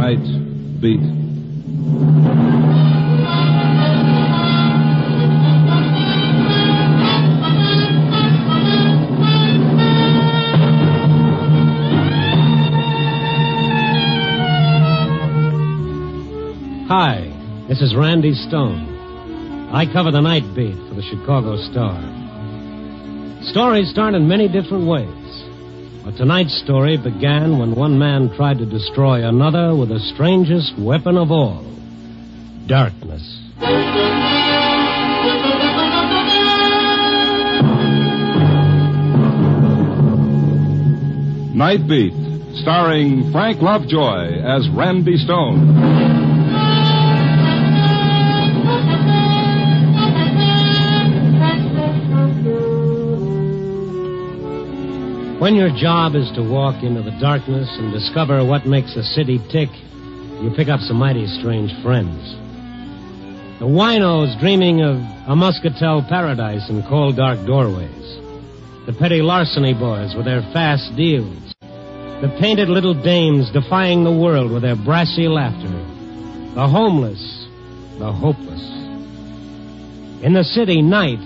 Night Beat. Hi, this is Randy Stone. I cover the night beat for the Chicago Star. Stories start in many different ways. But tonight's story began when one man tried to destroy another with the strangest weapon of all, darkness. Night Beat, starring Frank Lovejoy as Randy Stone. When your job is to walk into the darkness and discover what makes a city tick, you pick up some mighty strange friends. The winos dreaming of a muscatel paradise in cold, dark doorways. The petty larceny boys with their fast deals. The painted little dames defying the world with their brassy laughter. The homeless, the hopeless. In the city, night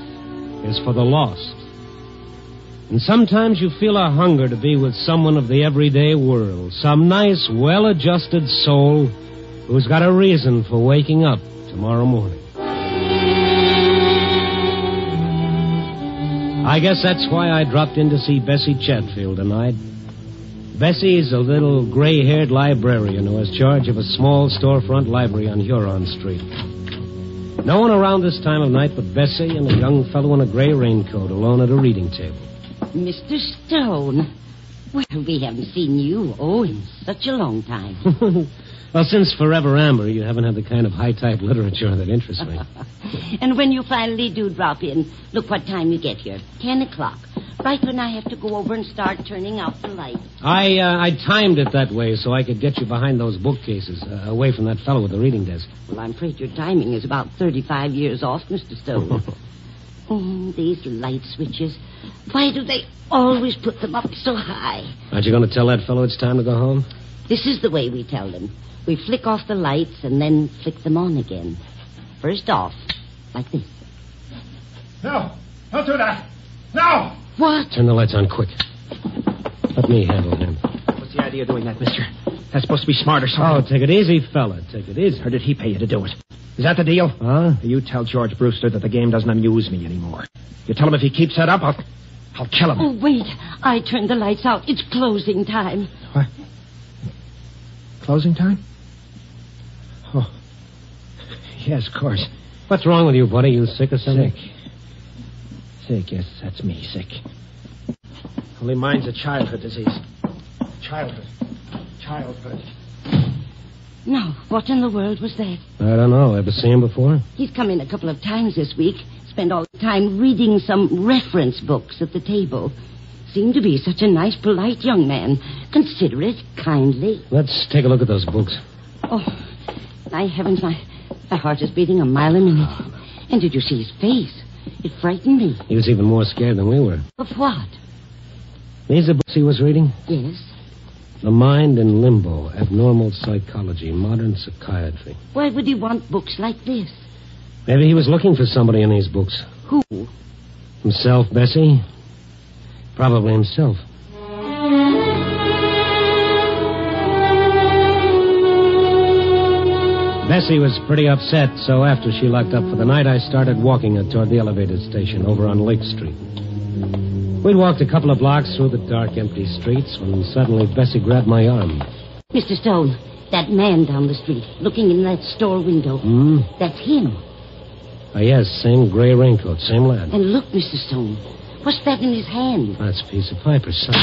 is for the lost. And sometimes you feel a hunger to be with someone of the everyday world, some nice, well-adjusted soul who's got a reason for waking up tomorrow morning. I guess that's why I dropped in to see Bessie Chatfield tonight. Bessie's a little gray-haired librarian who has charge of a small storefront library on Huron Street. No one around this time of night but Bessie and a young fellow in a gray raincoat alone at a reading table. Mr. Stone. Well, we haven't seen you, in such a long time. Well, since Forever Amber, you haven't had the kind of high-type literature that interests me. And when you finally do drop in, look what time you get here. 10 o'clock. Right when I have to go over and start turning out the lights. I timed it that way so I could get you behind those bookcases, away from that fellow with the reading desk. Well, I'm afraid your timing is about 35 years off, Mr. Stone. These light switches. Why do they always put them up so high? Aren't you going to tell that fellow it's time to go home? This is the way we tell them. We flick off the lights and then flick them on again. First off, like this. No, don't do that. No! What? Turn the lights on quick. Let me handle him. What's the idea of doing that, mister? That's supposed to be smart or something. Oh, take it easy, fella. Take it easy. Or did he pay you to do it? Is that the deal? Huh? You tell George Brewster that the game doesn't amuse me anymore. You tell him if he keeps that up, I'll kill him. Oh, wait. I turned the lights out. It's closing time. What? Closing time? Oh. Yes, of course. What's wrong with you, buddy? You sick or something? Sick, yes, that's me, sick. Only mine's a childhood disease. Childhood. No, what in the world was that? I don't know. Ever seen him before? He's come in a couple of times this week. Spent all the time reading some reference books at the table. Seemed to be such a nice, polite young man. Considerate, kindly. Let's take a look at those books. Oh, my heavens, my heart is beating a mile a minute. And did you see his face? It frightened me. He was even more scared than we were. Of what? These are books he was reading? Yes. The Mind in Limbo, Abnormal Psychology, Modern Psychiatry. Why would he want books like this? Maybe he was looking for somebody in these books. Who? Himself, Bessie? Probably himself. Bessie was pretty upset, so after she locked up for the night, I started walking her toward the elevated station over on Lake Street. We'd walked a couple of blocks through the dark, empty streets when suddenly Bessie grabbed my arm. Mr. Stone, that man down the street, looking in that store window. That's him. Yes, same gray raincoat, same lad. And look, Mr. Stone, what's that in his hand? That's a piece of pipe or something.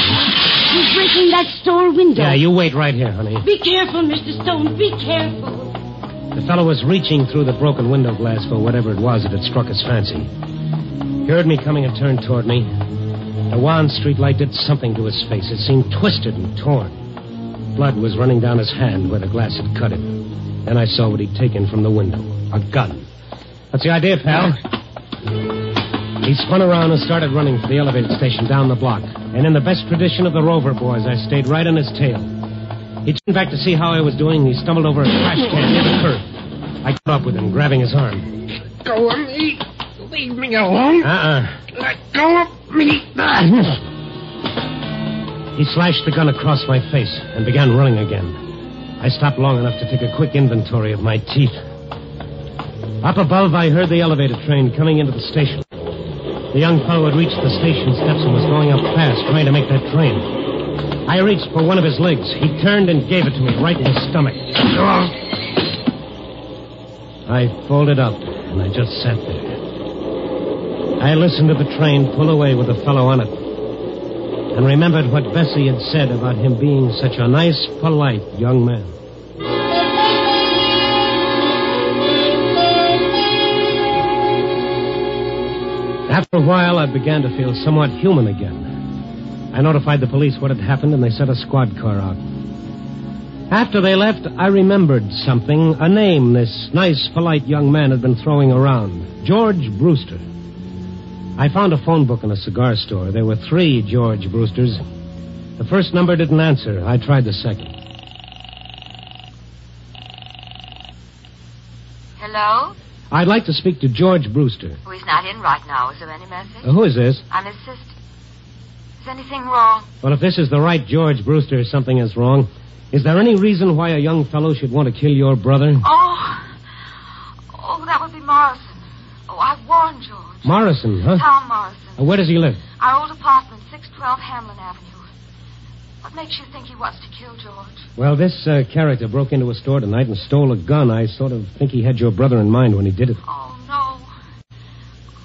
He's breaking that store window. Yeah, you wait right here, honey. Be careful, Mr. Stone, be careful. The fellow was reaching through the broken window glass for whatever it was that had struck his fancy. He heard me coming and turned toward me. The wan street light did something to his face. It seemed twisted and torn. Blood was running down his hand where the glass had cut it. Then I saw what he'd taken from the window. A gun. What's the idea, pal? He spun around and started running for the elevated station down the block. And in the best tradition of the Rover boys, I stayed right on his tail. He turned back to see how I was doing. He stumbled over a trash can near the curb. I caught up with him, grabbing his arm. Let go of me. Leave me alone. Let go of me. He slashed the gun across my face and began running again. I stopped long enough to take a quick inventory of my teeth. Up above, I heard the elevator train coming into the station. The young fellow had reached the station steps and was going up fast, trying to make that train. I reached for one of his legs. He turned and gave it to me right in the stomach. I folded up, and I just sat there. I listened to the train pull away with the fellow on it, and remembered what Bessie had said about him being such a nice, polite young man. After a while, I began to feel somewhat human again. I notified the police what had happened, and they sent a squad car out. After they left, I remembered something, a name this nice, polite young man had been throwing around. George Brewster. I found a phone book in a cigar store. There were 3 George Brewsters. The first number didn't answer. I tried the second. Hello? I'd like to speak to George Brewster. Oh, he's not in right now. Is there any message? Who is this? I'm his sister. Is anything wrong? Well, if this is the right George Brewster, something is wrong. Is there any reason why a young fellow should want to kill your brother? Oh, that would be Morrison. Oh, I warned George. Morrison, huh? Tom Morrison. Where does he live? Our old apartment, 612 Hamlin Avenue. What makes you think he wants to kill George? Well, this character broke into a store tonight and stole a gun. I sort of think he had your brother in mind when he did it. Oh, no.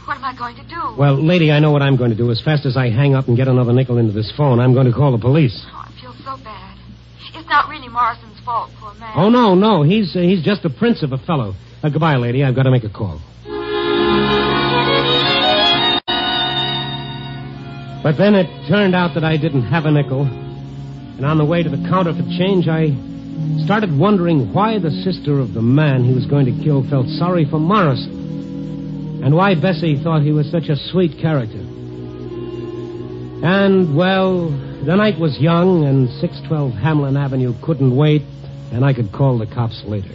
What am I going to do? Well, lady, I know what I'm going to do. As fast as I hang up and get another nickel into this phone, I'm going to call the police. Oh, I feel so bad. It's not really Morrison's fault, poor man. Oh, no. He's just a prince of a fellow. Goodbye, lady. I've got to make a call. But then it turned out that I didn't have a nickel. And on the way to the counter for change, I started wondering why the sister of the man he was going to kill felt sorry for Morrison. And why Bessie thought he was such a sweet character. And, well, the night was young, and 612 Hamlin Avenue couldn't wait, and I could call the cops later.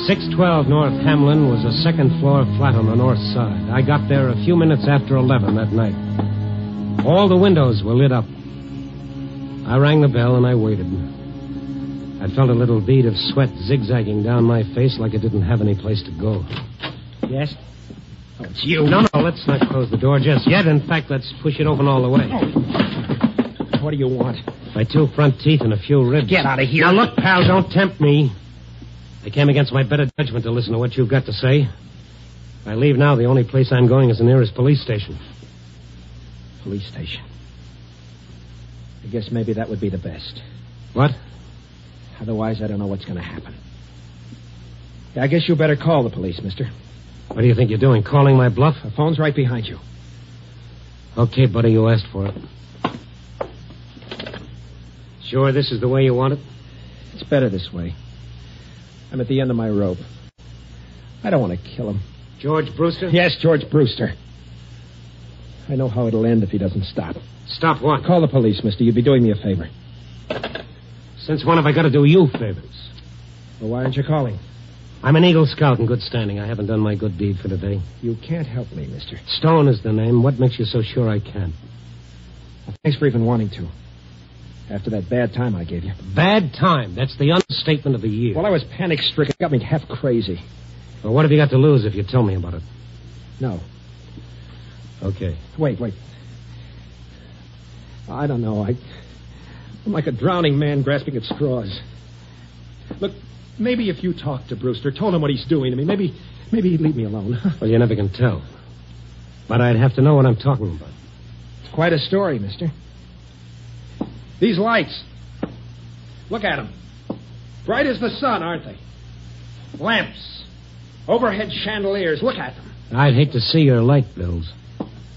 612 North Hamlin was a second-floor flat on the north side. I got there a few minutes after 11 that night. All the windows were lit up. I rang the bell and I waited. I felt a little bead of sweat zigzagging down my face like it didn't have any place to go. Yes? Oh, it's you. No, let's not close the door just yet. In fact, let's push it open all the way. Oh. What do you want? My 2 front teeth and a few ribs. Get out of here. Now, look, pal, don't tempt me. I came against my better judgment to listen to what you've got to say. If I leave now, the only place I'm going is the nearest police station. Police station. I guess maybe that would be the best. What? Otherwise, I don't know what's going to happen. Yeah, I guess you better call the police, mister. What do you think you're doing, calling my bluff? The phone's right behind you. Okay, buddy, you asked for it. Sure this is the way you want it? It's better this way. I'm at the end of my rope. I don't want to kill him. George Brewster? Yes, George Brewster. I know how it'll end if he doesn't stop. Stop what? Call the police, mister. You'd be doing me a favor. Since when have I got to do you favors? Well, why aren't you calling? I'm an Eagle Scout in good standing. I haven't done my good deed for today. You can't help me, mister. Stone is the name. What makes you so sure I can? Well, thanks for even wanting to. After that bad time I gave you. Bad time? That's the understatement of the year. Well, I was panic-stricken. It got me half crazy. Well, what have you got to lose if you tell me about it? No. Okay. Wait. I don't know. I'm like a drowning man grasping at straws. Look, maybe if you talked to Brewster, told him what he's doing to me, maybe he'd leave me alone. Well, you never can tell. But I'd have to know what I'm talking about. It's quite a story, mister. These lights. Look at them. Bright as the sun, aren't they? Lamps. Overhead chandeliers. Look at them. I'd hate to see your light bills.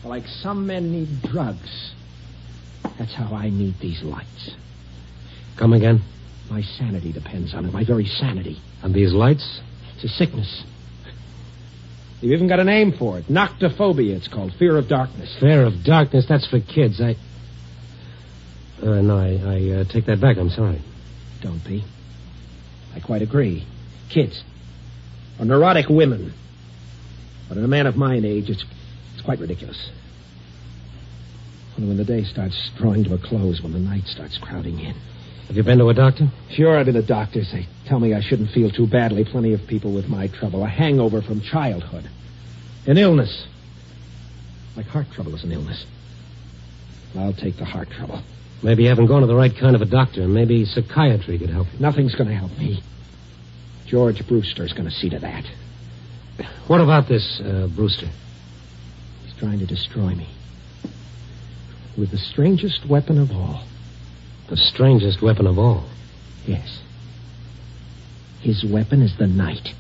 Like some men need drugs. That's how I need these lights. Come again? My sanity depends on it. My very sanity. On these lights? It's a sickness. You've even got a name for it. Noctophobia, it's called. Fear of darkness. Fear of darkness, that's for kids. I take that back. I'm sorry. Don't be. I quite agree. Kids. Or neurotic women. But in a man of my age, it's quite ridiculous. Only when the day starts drawing to a close, when the night starts crowding in. Have you been to a doctor? Sure, I've been to doctors. They tell me I shouldn't feel too badly. Plenty of people with my trouble. A hangover from childhood. An illness. Like heart trouble is an illness. I'll take the heart trouble. Maybe you haven't gone to the right kind of a doctor. Maybe psychiatry could help you. Nothing's going to help me. George Brewster's going to see to that. What about this, Brewster? He's trying to destroy me. With the strangest weapon of all. The strangest weapon of all? Yes. His weapon is the night.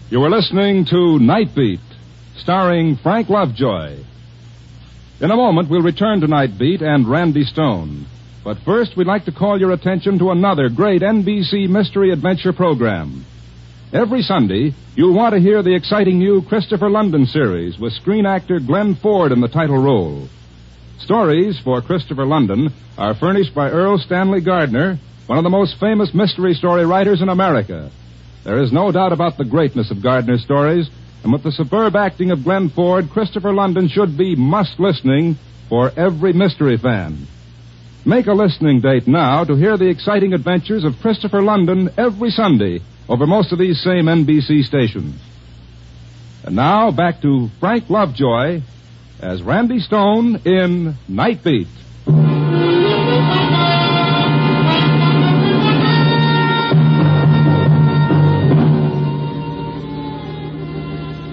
You were listening to Night Beat, starring Frank Lovejoy. In a moment, we'll return to Night Beat and Randy Stone. But first, we'd like to call your attention to another great NBC mystery adventure program. Every Sunday, you'll want to hear the exciting new Christopher London series with screen actor Glenn Ford in the title role. Stories for Christopher London are furnished by Earl Stanley Gardner, one of the most famous mystery story writers in America. There is no doubt about the greatness of Gardner's stories, and with the superb acting of Glenn Ford, Christopher London should be must-listening for every mystery fan. Make a listening date now to hear the exciting adventures of Christopher London every Sunday over most of these same NBC stations. And now, back to Frank Lovejoy as Randy Stone in Night Beat.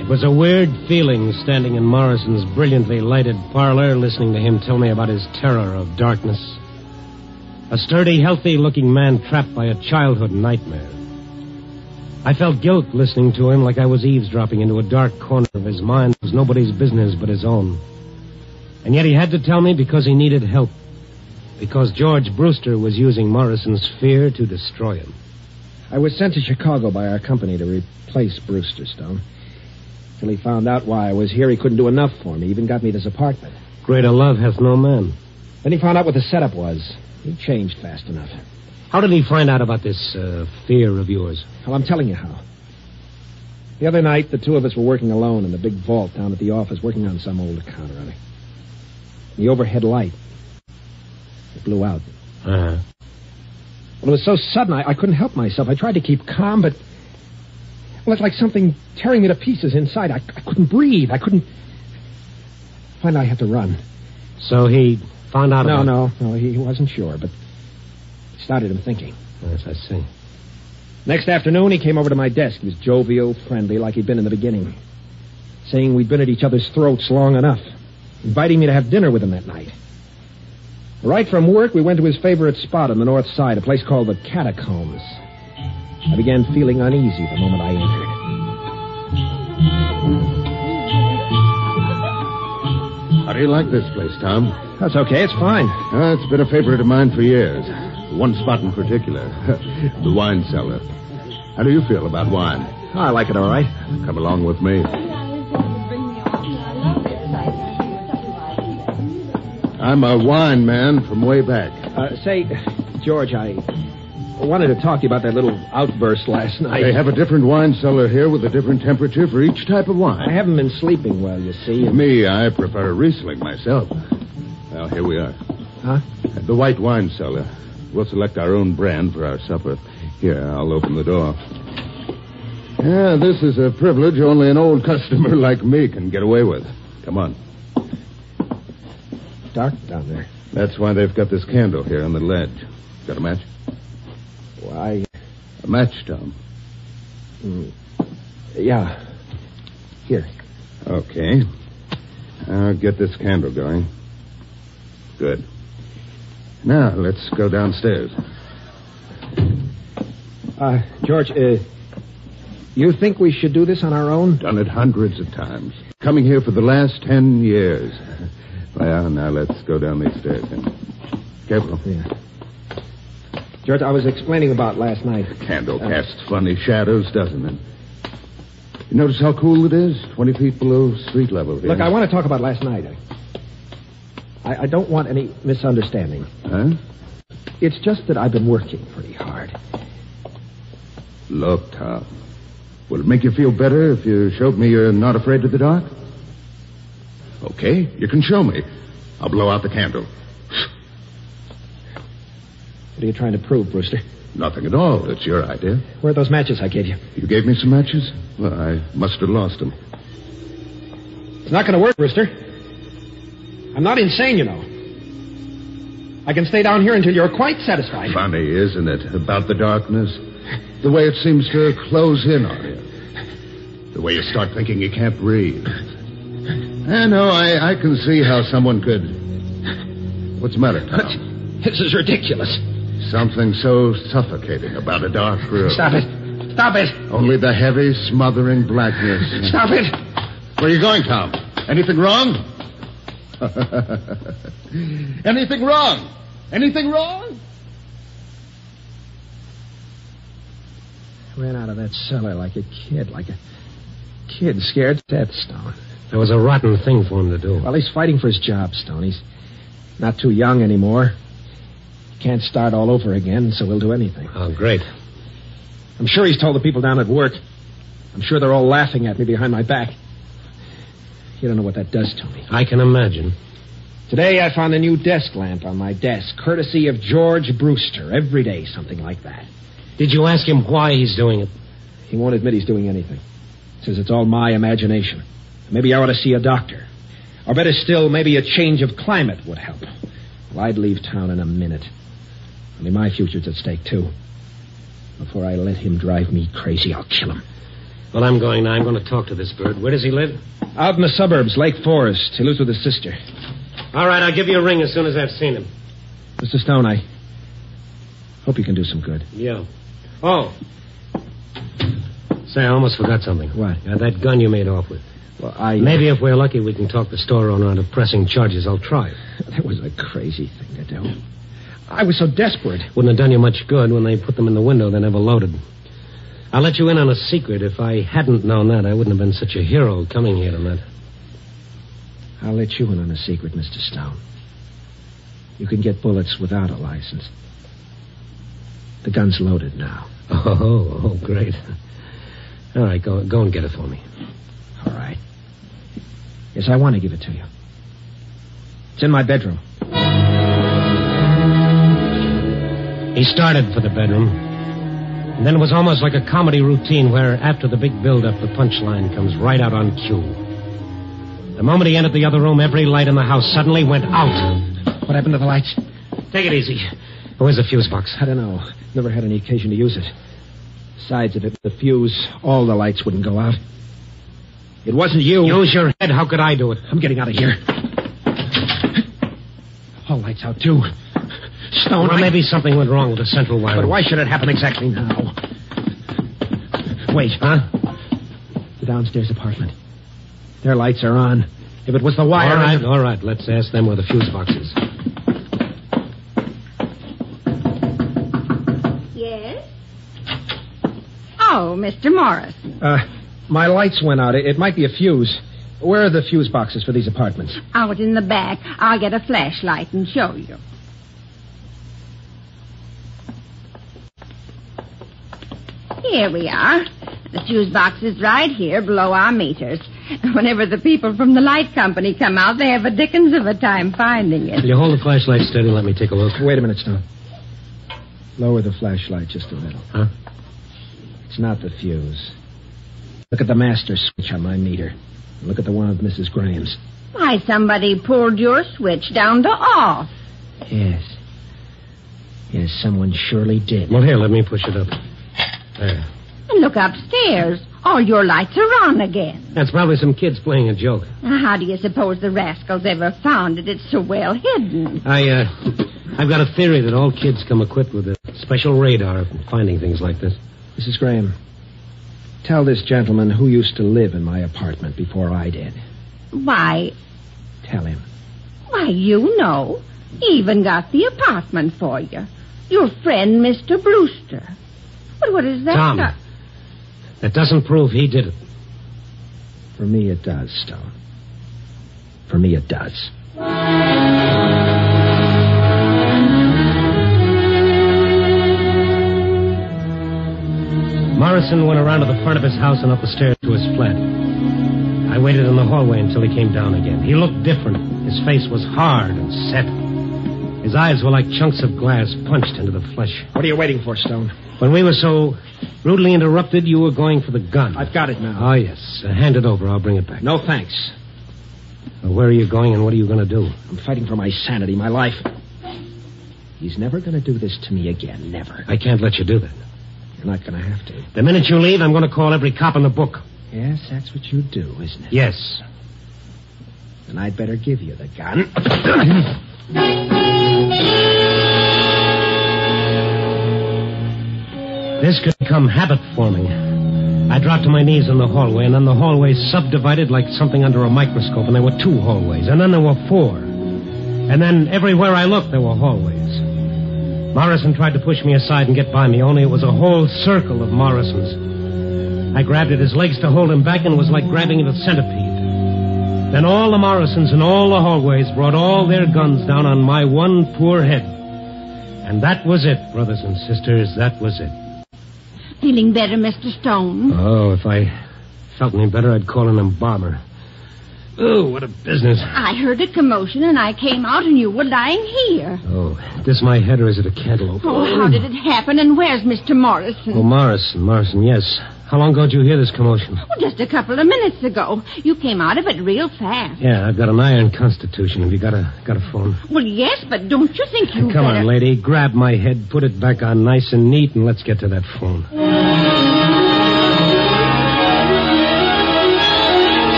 It was a weird feeling standing in Morrison's brilliantly lighted parlor, listening to him tell me about his terror of darkness. A sturdy, healthy-looking man trapped by a childhood nightmare. I felt guilt listening to him, like I was eavesdropping into a dark corner of his mind that was nobody's business but his own. And yet he had to tell me because he needed help. Because George Brewster was using Morrison's fear to destroy him. I was sent to Chicago by our company to replace Brewster, Stone. Till he found out why I was here, he couldn't do enough for me. He even got me this apartment. Greater love hath no man. Then he found out what the setup was. He changed fast enough. How did he find out about this fear of yours? Well, I'm telling you how. The other night, the two of us were working alone in the big vault down at the office, working on some old account or other. The overhead light, it blew out. Uh-huh. Well, it was so sudden, I couldn't help myself. I tried to keep calm, but... Well, it's like something tearing me to pieces inside. I couldn't breathe. I couldn't... Finally, I had to run. So he found out about... No, he wasn't sure, but it started him thinking. Yes, I see. Next afternoon, he came over to my desk. He was jovial, friendly, like he'd been in the beginning. Saying we'd been at each other's throats long enough. Inviting me to have dinner with him that night. Right from work, we went to his favorite spot on the north side, a place called the Catacombs. I began feeling uneasy the moment I entered. How do you like this place, Tom? That's okay. It's fine. It's been a favorite of mine for years. One spot in particular, the wine cellar. How do you feel about wine? I like it all right. Come along with me. I'm a wine man from way back. Say, George, I wanted to talk to you about that little outburst last night. They have a different wine cellar here with a different temperature for each type of wine. I haven't been sleeping well, you see. Me, I prefer a Riesling myself. Well, here we are. Huh? The white wine cellar. We'll select our own brand for our supper. Here, I'll open the door. Yeah, this is a privilege only an old customer like me can get away with. Come on. Dark down there. That's why they've got this candle here on the ledge. Got a match? Why? A match, Tom. Yeah. Here. Okay. I'll get this candle going. Good. Now, let's go downstairs. George, You think we should do this on our own? Done it hundreds of times. Coming here for the last 10 years. Well, now let's go down these stairs. Careful. Yeah. George, I was explaining about last night. The candle casts funny shadows, doesn't it? You notice how cool it is? 20 feet below street level here. Look, I want to talk about last night. I don't want any misunderstanding. Huh? It's just that I've been working pretty hard. Look, Tom. Will it make you feel better if you showed me you're not afraid of the dark? Okay, you can show me. I'll blow out the candle. What are you trying to prove, Brewster? Nothing at all. It's your idea. Where are those matches I gave you? You gave me some matches? Well, I must have lost them. It's not going to work, Brewster. I'm not insane, you know. I can stay down here until you're quite satisfied. Funny, isn't it, about the darkness? The way it seems to close in on you. The way you start thinking you can't breathe. I know, I can see how someone could... What's the matter, Tom? This is ridiculous. Something so suffocating about a dark room. Stop it. Stop it. Only the heavy, smothering blackness. Stop it. Where are you going, Tom? Anything wrong? Anything wrong? Anything wrong? Ran out of that cellar like a kid scared to death, Stone. That was a rotten thing for him to do. Well, he's fighting for his job, Stone. He's not too young anymore. He can't start all over again, so he'll do anything. Oh, great. I'm sure he's told the people down at work. I'm sure they're all laughing at me behind my back. You don't know what that does to me. I can imagine. Today I found a new desk lamp on my desk, courtesy of George Brewster. Every day, something like that. Did you ask him why he's doing it? He won't admit he's doing anything. Says it's all my imagination. Maybe I ought to see a doctor. Or better still, maybe a change of climate would help. Well, I'd leave town in a minute. Only my future's at stake, too. Before I let him drive me crazy, I'll kill him. Well, I'm going now. I'm going to talk to this bird. Where does he live? Out in the suburbs, Lake Forest. He lives with his sister. All right, I'll give you a ring as soon as I've seen him. Mr. Stone, I hope you can do some good. Yeah. Oh. Say, I almost forgot something. What? That gun you made off with. Well, Maybe if we're lucky, we can talk the store owner out of pressing charges. I'll try it. That was a crazy thing to do. I was so desperate. Wouldn't have done you much good. When they put them in the window, they never loaded. I'll let you in on a secret. If I hadn't known that, I wouldn't have been such a hero coming here tonight. I'll let you in on a secret, Mr. Stone. You can get bullets without a license. The gun's loaded now. Oh, great. All right, go and get it for me. All right. Yes, I want to give it to you. It's in my bedroom. He started for the bedroom. And then it was almost like a comedy routine where, after the big build-up, the punchline comes right out on cue. The moment he entered the other room, every light in the house suddenly went out. What happened to the lights? Take it easy. Where's the fuse box? I don't know. Never had any occasion to use it. Besides, if it was the fuse, all the lights wouldn't go out. It wasn't you. Use your head. How could I do it? I'm getting out of here. All lights out, too. Stone, Well, maybe something went wrong with the central wire. But why should it happen exactly now? Wait. Huh? The downstairs apartment. Their lights are on. If it was the wire... All right. Let's ask them where the fuse box is. Yes? Oh, Mr. Morris. My lights went out. It might be a fuse. Where are the fuse boxes for these apartments? Out in the back. I'll get a flashlight and show you. Here we are. The fuse box is right here below our meters. Whenever the people from the light company come out, they have a dickens of a time finding it. Will you hold the flashlight steady and let me take a look? Wait a minute, Stone. Lower the flashlight just a little. Huh? It's not the fuse. Look at the master switch on my meter. And look at the one of Mrs. Graham's. Why, somebody pulled your switch down to off. Yes. Yes, someone surely did. Well, here, let me push it up. There. And look upstairs. All your lights are on again. That's probably some kids playing a joke. Now, how do you suppose the rascals ever found it? It's so well hidden. I've got a theory that all kids come equipped with a special radar for finding things like this. Mrs. Graham, Tell this gentleman who used to live in my apartment before I did. Why, Tell him. you know. He even got the apartment for you. Your friend, Mr. Brewster. But what is that? Tom, that doesn't prove he did it. For me, it does, Stone. For me, it does. Morrison went around to the front of his house and up the stairs to his flat. I waited in the hallway until he came down again. He looked different. His face was hard and set. His eyes were like chunks of glass punched into the flesh. What are you waiting for, Stone? When we were so rudely interrupted, you were going for the gun. I've got it now. Oh, yes. Hand it over. I'll bring it back. No thanks. Well, where are you going and what are you going to do? I'm fighting for my sanity, my life. He's never going to do this to me again. Never. I can't let you do that. You're not going to have to. The minute you leave, I'm going to call every cop in the book. Yes, that's what you do, isn't it? Yes. Then I'd better give you the gun. This could become habit-forming. I dropped to my knees in the hallway, and then the hallway subdivided like something under a microscope, and there were 2 hallways, and then there were 4. And then everywhere I looked, there were hallways. Morrison tried to push me aside and get by me, only it was a whole circle of Morrisons. I grabbed at his legs to hold him back, and it was like grabbing at a centipede. Then all the Morrisons in all the hallways brought all their guns down on my one poor head. And that was it, brothers and sisters, that was it. Feeling better, Mr. Stone? Oh, if I felt any better, I'd call an embalmer. Oh, what a business. I heard a commotion, and I came out, and you were lying here. Oh, this my head, or is it a cantaloupe? Oh, how did it happen, and where's Mr. Morrison? Oh, Morrison, yes. How long ago did you hear this commotion? Well, just a couple of minutes ago. You came out of it real fast. Yeah, I've got an iron constitution. Have you got a phone? Well, yes, but don't you think you Come better... on, lady. Grab my head, put it back on nice and neat, and let's get to that phone.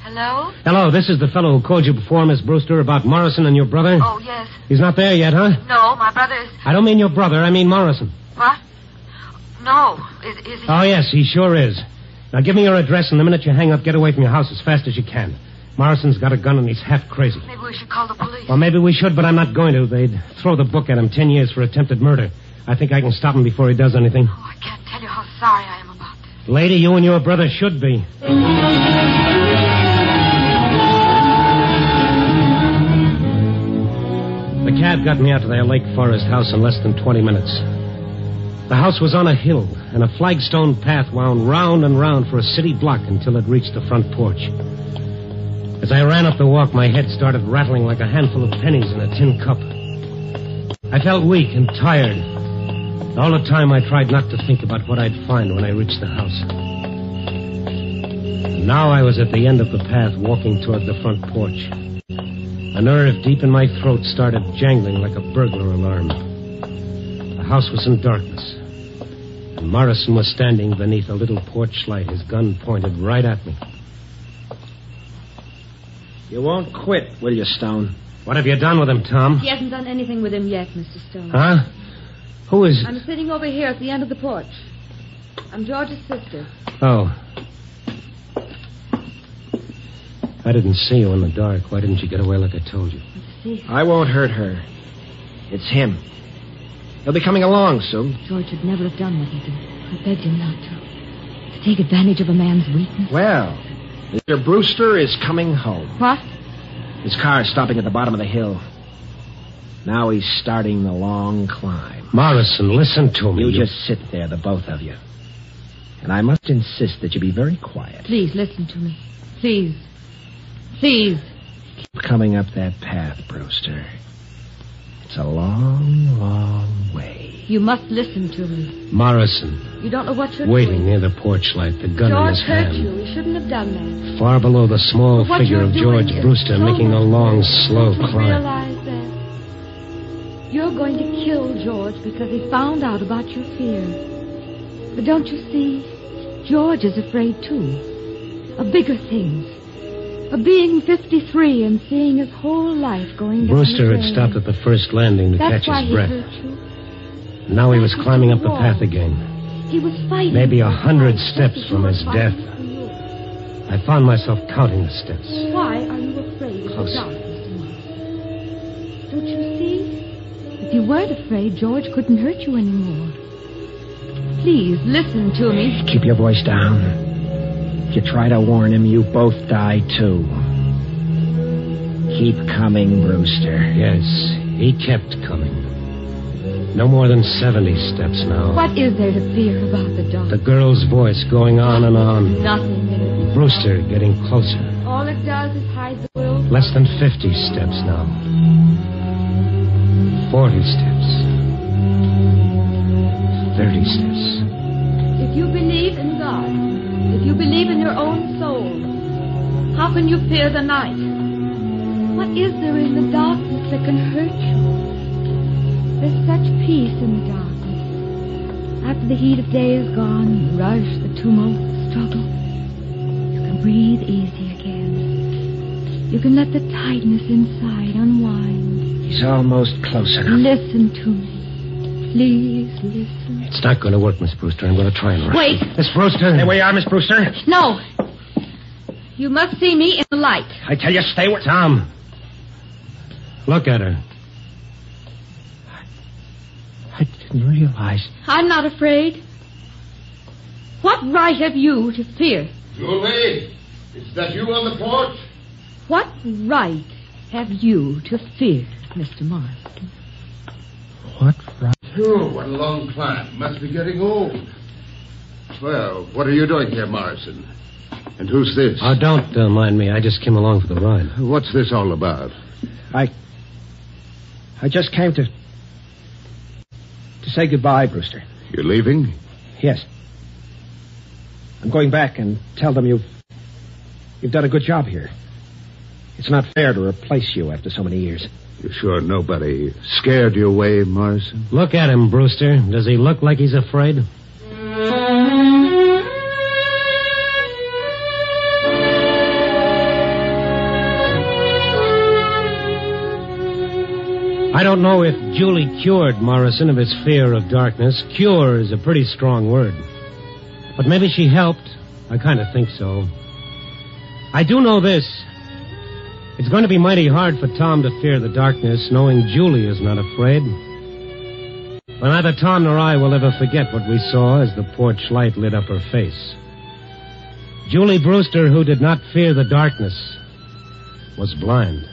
Hello? Hello, this is the fellow who called you before, Miss Brewster, about Morrison and your brother. Oh, yes. He's not there yet, huh? No, my brother's... I don't mean your brother, I mean Morrison. What? No. Is he... Oh, yes, he sure is. Now, give me your address, and the minute you hang up, get away from your house as fast as you can. Morrison's got a gun, and he's half crazy. Maybe we should call the police. Well, maybe we should, but I'm not going to. They'd throw the book at him 10 years for attempted murder. I think I can stop him before he does anything. Oh, I can't tell you how sorry I am about this. Lady, you and your brother should be. The cab got me out to their Lake Forest house in less than 20 minutes. The house was on a hill, and a flagstone path wound round and round for a city block until it reached the front porch. As I ran up the walk, my head started rattling like a handful of pennies in a tin cup. I felt weak and tired. All the time I tried not to think about what I'd find when I reached the house. And now I was at the end of the path, walking toward the front porch. A nerve deep in my throat started jangling like a burglar alarm. The house was in darkness, and Morrison was standing beneath a little porch light, his gun pointed right at me. You won't quit, will you, Stone? What have you done with him, Tom? He hasn't done anything with him yet, Mr. Stone. Huh? Who is... I'm sitting over here at the end of the porch. I'm George's sister. Oh. I didn't see you in the dark. Why didn't you get away like I told you? See, I won't hurt her. It's him. He'll be coming along soon. George would never have done what he did. I begged him not to. To take advantage of a man's weakness. Well, Mr. Brewster is coming home. What? His car is stopping at the bottom of the hill. Now he's starting the long climb. Morrison, listen to me. You just sit there, the both of you. And I must insist that you be very quiet. Please, listen to me. Please. Please. Keep coming up that path, Brewster. It's a long, long way. You must listen to me. Morrison. You don't know what you're Waiting doing. near the porch light, the gun in George his hurt hand. you. He shouldn't have done that. Far below the small What figure you're of doing George is Brewster so making a much long, worse. slow Don't you climb. realize that? You're going to kill George because he found out about your fear. But don't you see? George is afraid, too. Of bigger things. Of being 53 and seeing his whole life going down Brewster the had drain. stopped at the first landing to That's catch why his he breath. hurt you. Now he was climbing up the Wall. path again. He was fighting. Maybe for 100 life, steps just as from you were his fighting death. for yours. I found myself counting the steps. Why are you afraid of Closer. the dark, Mr. Morris? Don't you see? If you weren't afraid, George couldn't hurt you anymore. Please, listen to me. Keep your voice down. If you try to warn him, you both die, too. Keep coming, Brewster. Yes, he kept coming. No more than 70 steps now. What is there to fear about the dark? The girl's voice going on and on. Nothing in it. Brewster getting closer. All it does is hide the will. Less than 50 steps now. 40 steps. 30 steps. If you believe in God, if you believe in your own soul, how can you fear the night? What is there in the darkness that can hurt you? There's such peace in the darkness. After the heat of day is gone, the rush, the tumult, the struggle, you can breathe easy again. You can let the tightness inside unwind. He's almost close enough. Listen to me. Please listen. It's not going to work, Miss Brewster. I'm going to try and rush. Wait. Miss Brewster. Stay where you are, Miss Brewster. No. You must see me in the light. I tell you, stay where... Tom. Look at her. I didn't realize. I'm not afraid. What right have you to fear? Julie, is that you on the porch? What right have you to fear, Mr. Morris? What right? Oh, what a long climb. Must be getting old. Well, what are you doing here, Morrison? And who's this? Oh, don't mind me. I just came along for the ride. What's this all about? I just came to say goodbye, Brewster. You're leaving? Yes. I'm going back and tell them you've done a good job here. It's not fair to replace you after so many years. You sure nobody scared you away, Morrison? Look at him, Brewster. Does he look like he's afraid? I don't know if Julie cured Morrison of his fear of darkness. Cure is a pretty strong word. But maybe she helped. I kind of think so. I do know this. It's going to be mighty hard for Tom to fear the darkness, knowing Julie is not afraid. But neither Tom nor I will ever forget what we saw as the porch light lit up her face. Julie Brewster, who did not fear the darkness, was blind.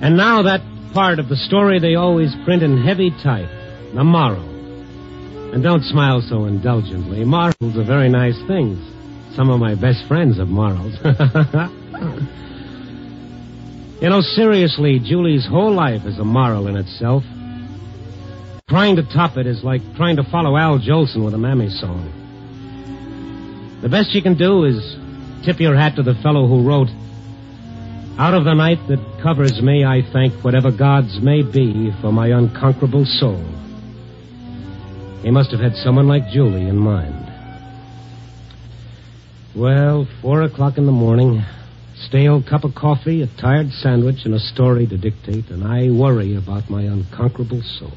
And now that part of the story they always print in heavy type, the moral. And don't smile so indulgently. Morals are very nice things. Some of my best friends have morals. You know, seriously, Julie's whole life is a moral in itself. Trying to top it is like trying to follow Al Jolson with a Mammy song. The best you can do is tip your hat to the fellow who wrote, "Out of the night that covers me, I thank whatever gods may be for my unconquerable soul." He must have had someone like Julie in mind. Well, 4 o'clock in the morning, stale cup of coffee, a tired sandwich, and a story to dictate, and I worry about my unconquerable soul.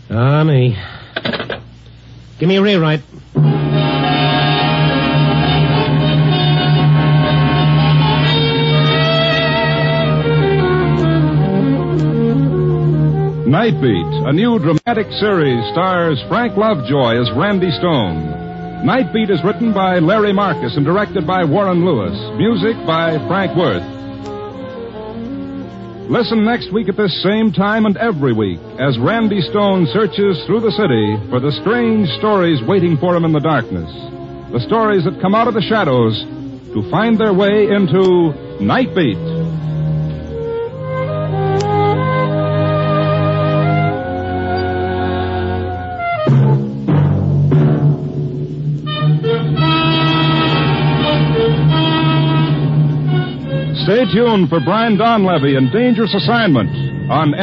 Ah, me. Give me a rewrite. Night Beat, a new dramatic series, stars Frank Lovejoy as Randy Stone. Night Beat is written by Larry Marcus and directed by Warren Lewis. Music by Frank Worth. Listen next week at this same time and every week as Randy Stone searches through the city for the strange stories waiting for him in the darkness. The stories that come out of the shadows to find their way into Night Beat. Stay tuned for Brian Donlevy in Dangerous Assignment on